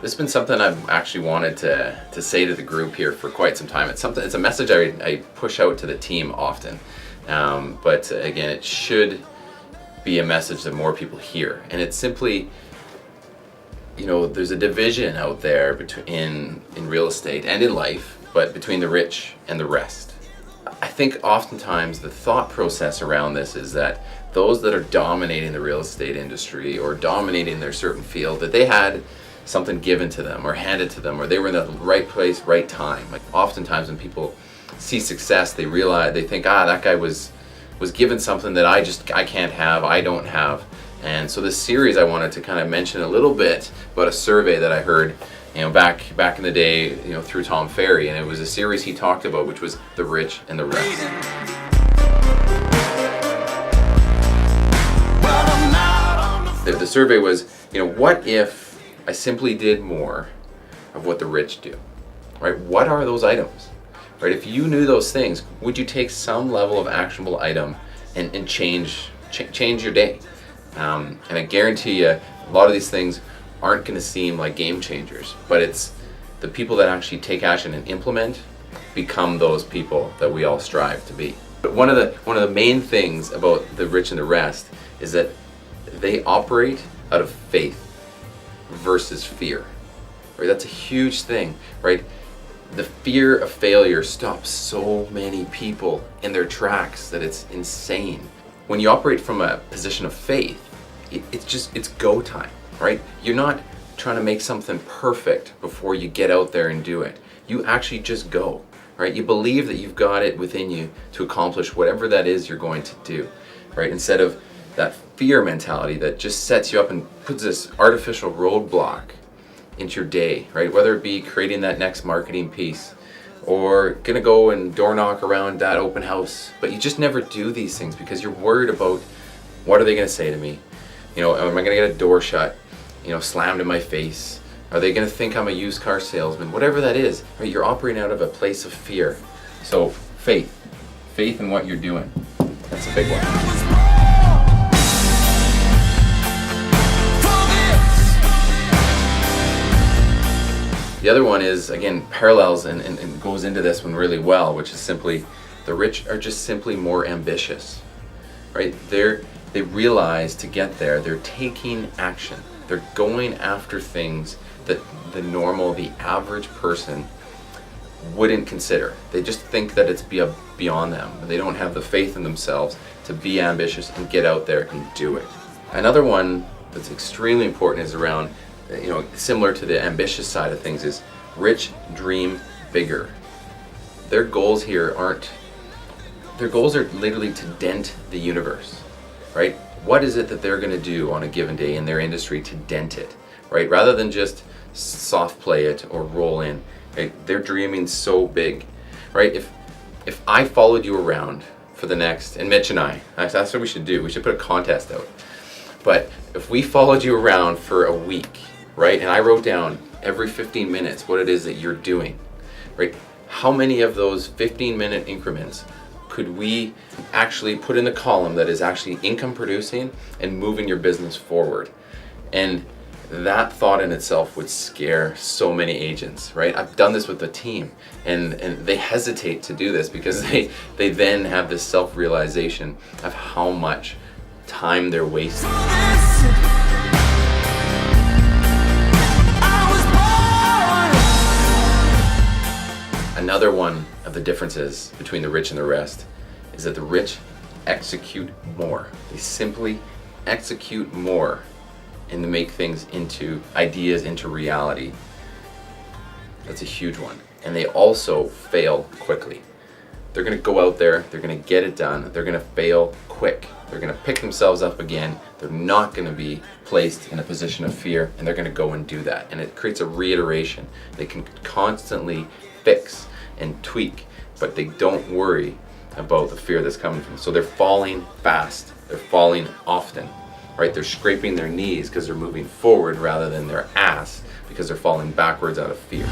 This has been something I've actually wanted to say to the group here for quite some time. It's a message I push out to the team often, but again, it should be a message that more people hear. And it's simply, there's a division out there in real estate and in life, but between the rich and the rest. I think oftentimes the thought process around this is that those that are dominating the real estate industry or dominating their certain field, that they had something given to them or handed to them, or they were in the right place, right time. Like oftentimes when people see success, they think, that guy was given something that I can't have, I don't have. And so this series, I wanted to kind of mention a little bit about a survey that I heard, back in the day, through Tom Ferry, and it was a series he talked about, which was the rich and the rest. The survey was, what if I simply did more of what the rich do, right? What are those items, right? If you knew those things, would you take some level of actionable item and change your day? And I guarantee you, a lot of these things aren't going to seem like game changers, but it's the people that actually take action and implement become those people that we all strive to be. But one of the main things about the rich and the rest is that they operate out of faith versus fear, right? That's a huge thing, right? The fear of failure stops so many people in their tracks that it's insane. When you operate from a position of faith, it's go time, right? You're not trying to make something perfect before you get out there and do it. You actually just go, right? You believe that you've got it within you to accomplish whatever that is you're going to do, right? Instead of that fear mentality that just sets you up and puts this artificial roadblock into your day, right? Whether it be creating that next marketing piece or gonna go and door knock around that open house, but you just never do these things because you're worried about what are they gonna say to me? Am I gonna get a door shut, slammed in my face? Are they gonna think I'm a used car salesman? Whatever that is, right? You're operating out of a place of fear. So faith in what you're doing. That's a big one. The other one is, again, parallels and goes into this one really well, which is simply the rich are just simply more ambitious, right? They realize to get there, they're taking action. They're going after things that the average person wouldn't consider. They just think that it's beyond them. They don't have the faith in themselves to be ambitious and get out there and do it. Another one that's extremely important is around, similar to the ambitious side of things, is rich dream bigger. Their goals are literally to dent the universe, right? What is it that they're going to do on a given day in their industry to dent it, right? Rather than just soft play it or roll in, right? They're dreaming so big, right? If I followed you around for the next, and Mitch and that's what we should do. We should put a contest out. But if we followed you around for a week, right, and I wrote down every 15 minutes what it is that you're doing, right? How many of those 15-minute increments could we actually put in the column that is actually income producing and moving your business forward? And that thought in itself would scare so many agents, right? I've done this with the team, and they hesitate to do this because they then have this self-realization of how much time they're wasting. Another one of the differences between the rich and the rest is that the rich execute more. They simply execute more and to make things into ideas, into reality. That's a huge one. And they also fail quickly. They're gonna go out there, they're gonna get it done, they're gonna fail quick. They're gonna pick themselves up again. They're not gonna be placed in a position of fear, and they're gonna go and do that. And it creates a reiteration. They can constantly fix and tweak, but they don't worry about the fear that's coming from them. So they're falling fast, they're falling often, right? They're scraping their knees because they're moving forward rather than their ass because they're falling backwards out of fear.